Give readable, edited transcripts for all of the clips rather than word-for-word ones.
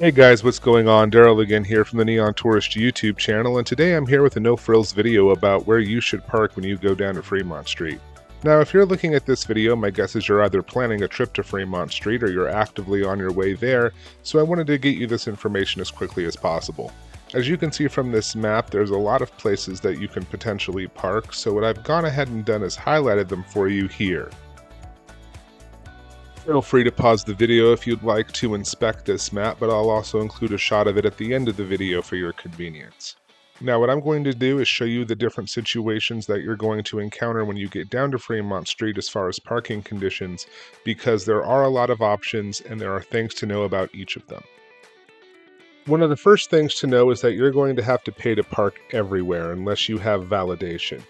Hey guys, what's going on? Daryl again here from the Neon Tourist YouTube channel, and today I'm here with a no-frills video about where you should park when you go down to Fremont Street. Now, if you're looking at this video, my guess is you're either planning a trip to Fremont Street or you're actively on your way there, so I wanted to get you this information as quickly as possible. As you can see from this map, there's a lot of places that you can potentially park, so what I've gone ahead and done is highlighted them for you here. Feel free to pause the video if you'd like to inspect this map, but I'll also include a shot of it at the end of the video for your convenience. Now what I'm going to do is show you the different situations that you're going to encounter when you get down to Fremont Street as far as parking conditions, because there are a lot of options and there are things to know about each of them. One of the first things to know is that you're going to have to pay to park everywhere unless you have validation.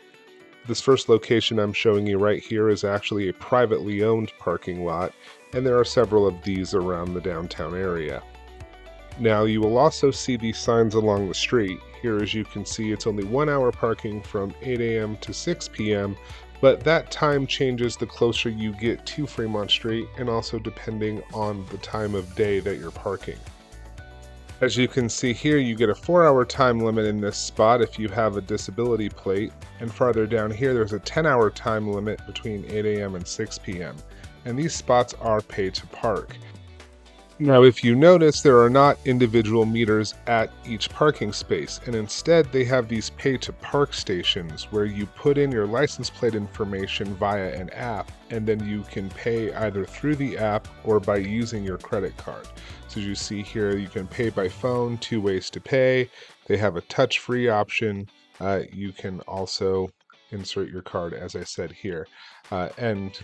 This first location I'm showing you right here is actually a privately owned parking lot, and there are several of these around the downtown area. Now you will also see these signs along the street. Here, as you can see, it's only 1 hour parking from 8 a.m. to 6 p.m., but that time changes the closer you get to Fremont Street and also depending on the time of day that you're parking. As you can see here, you get a 4-hour time limit in this spot if you have a disability plate, and farther down here there's a 10-hour time limit between 8 a.m. and 6 p.m. and these spots are pay to park. Now if you notice, there are not individual meters at each parking space, and instead they have these pay to park stations where you put in your license plate information via an app, and then you can pay either through the app or by using your credit card. So as you see here, you can pay by phone, 2 ways to pay. They have a touch-free option. You can also insert your card, as I said here. And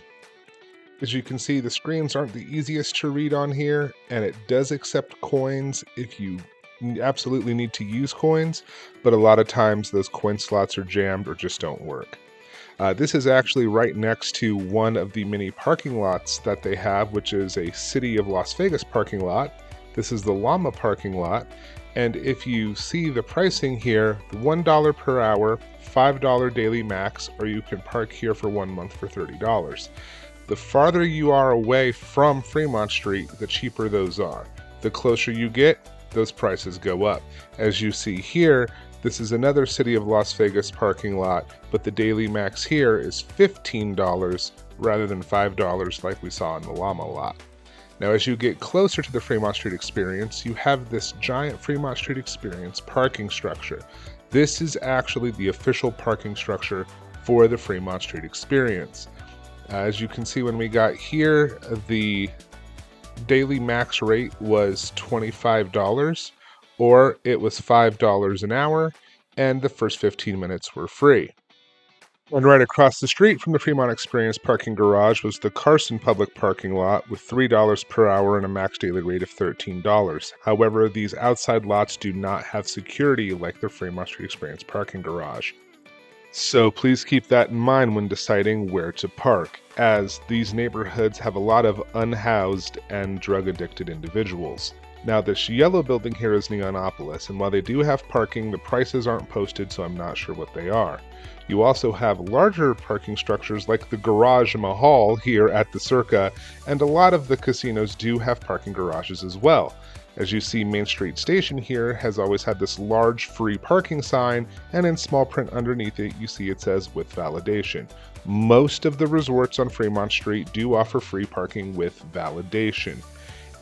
as you can see, the screens aren't the easiest to read on here, and it does accept coins if you absolutely need to use coins, but a lot of times those coin slots are jammed or just don't work. This is actually right next to one of the many parking lots that they have, which is a City of Las Vegas parking lot. This is the Llama parking lot, and if you see the pricing here, $1 per hour, $5 daily max, or you can park here for 1 month for $30. The farther you are away from Fremont Street, the cheaper those are. The closer you get, those prices go up. As you see here, this is another City of Las Vegas parking lot, but the daily max here is $15 rather than $5 like we saw in the Llama lot. Now as you get closer to the Fremont Street Experience, you have this giant Fremont Street Experience parking structure. This is actually the official parking structure for the Fremont Street Experience. As you can see, when we got here, the daily max rate was $25, or it was $5 an hour, and the first 15 minutes were free. And right across the street from the Fremont Experience parking garage was the Carson public parking lot with $3 per hour and a max daily rate of $13. However, these outside lots do not have security like the Fremont Street Experience parking garage. So please keep that in mind when deciding where to park, as these neighborhoods have a lot of unhoused and drug-addicted individuals. Now this yellow building here is Neonopolis, and while they do have parking, the prices aren't posted, so I'm not sure what they are. You also have larger parking structures like the Garage Mahal here at the Circa, and a lot of the casinos do have parking garages as well. As you see, Main Street Station here has always had this large free parking sign, and in small print underneath it you see it says with validation. Most of the resorts on Fremont Street do offer free parking with validation.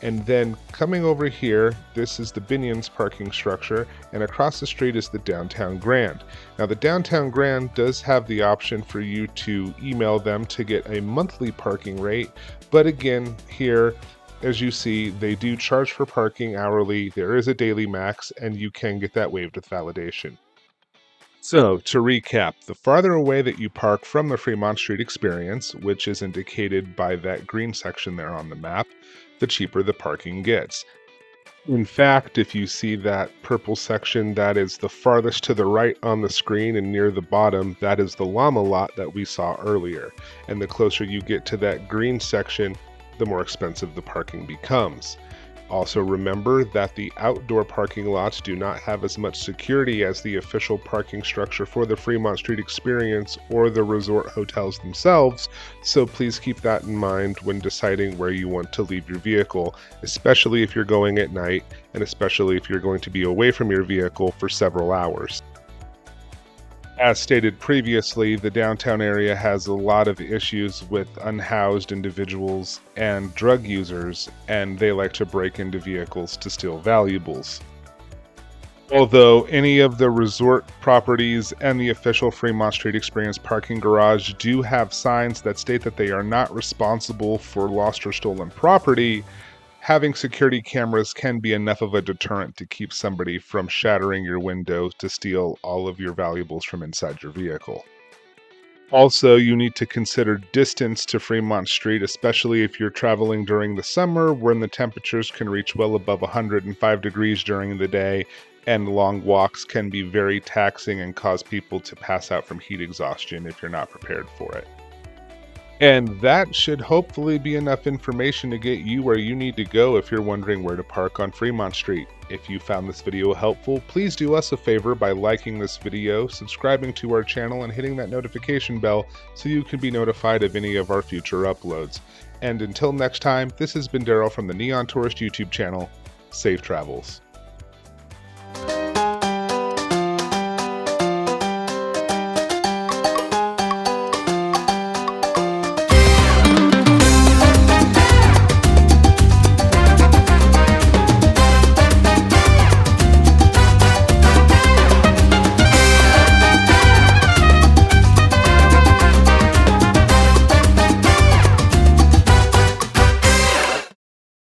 And then coming over here, this is the Binion's parking structure, and across the street is the Downtown Grand. Now the Downtown Grand does have the option for you to email them to get a monthly parking rate, but again here, as you see, they do charge for parking hourly, there is a daily max, and you can get that waived with validation. So, to recap, the farther away that you park from the Fremont Street Experience, which is indicated by that green section there on the map, the cheaper the parking gets. In fact, if you see that purple section that is the farthest to the right on the screen and near the bottom, that is the Llama lot that we saw earlier. And the closer you get to that green section, the more expensive the parking becomes. Also remember that the outdoor parking lots do not have as much security as the official parking structure for the Fremont Street experience or the resort hotels themselves, so please keep that in mind when deciding where you want to leave your vehicle, especially if you're going at night and especially if you're going to be away from your vehicle for several hours. As stated previously, the downtown area has a lot of issues with unhoused individuals and drug users, and they like to break into vehicles to steal valuables. Although any of the resort properties and the official Fremont Street Experience parking garage do have signs that state that they are not responsible for lost or stolen property, having security cameras can be enough of a deterrent to keep somebody from shattering your window to steal all of your valuables from inside your vehicle. Also, you need to consider distance to Fremont Street, especially if you're traveling during the summer when the temperatures can reach well above 105 degrees during the day, and long walks can be very taxing and cause people to pass out from heat exhaustion if you're not prepared for it. And that should hopefully be enough information to get you where you need to go if you're wondering where to park on Fremont Street. If you found this video helpful, please do us a favor by liking this video, subscribing to our channel, and hitting that notification bell so you can be notified of any of our future uploads. And until next time, this has been Daryl from the Neon Tourist YouTube channel. Safe travels.